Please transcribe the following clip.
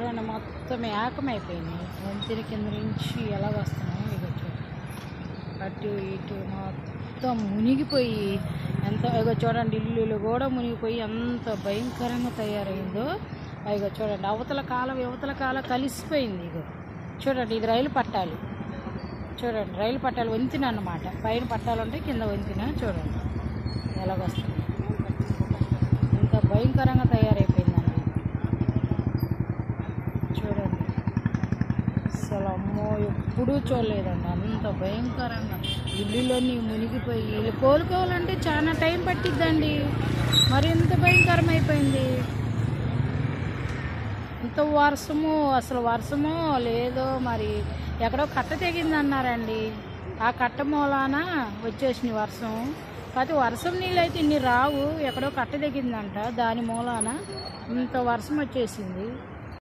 చూడండి మొత్తం ఏకమైపోయినాయి. వంతెన కింద నుంచి ఎలా వస్తున్నాయి ఇక చూడండి, అటు ఇటు మొత్తం మునిగిపోయి ఎంత ఇగో చూడండి, ఇల్లులు కూడా మునిగిపోయి ఎంత భయంకరంగా తయారైందో. ఇగో చూడండి, అవతల కాలం యువతల కాలం కలిసిపోయింది. ఇగో చూడండి, ఇది రైలు పట్టాలి. చూడండి, రైలు పట్టాలి, వంతెన అన్నమాట. పైన పట్టాలంటే కింద వంతెన. చూడండి ఎలాగొస్తుంది, ఇంత భయంకరంగా తయారైపోయిందండి. చూడండి, అసలు అమ్మో ఎప్పుడూ చూడలేదండి అంత భయంకరంగా. ఇల్లులన్నీ మునిగిపోయి ఇల్లు కోలుకోవాలంటే చాలా టైం పట్టిద్దండి. మరి ఎంత భయంకరమైపోయింది. ఇంత వర్షము, అసలు వర్షమో లేదో మరి ఎక్కడో కట్ట తెగింది అన్నారండి. ఆ కట్ట మూలాన వచ్చేసింది వర్షం. కాకపోతే వర్షం నీళ్ళు అయితే ఇన్ని రావు, ఎక్కడో కట్ట తెగిందంట, దాని మూలాన ఇంత వర్షం వచ్చేసింది.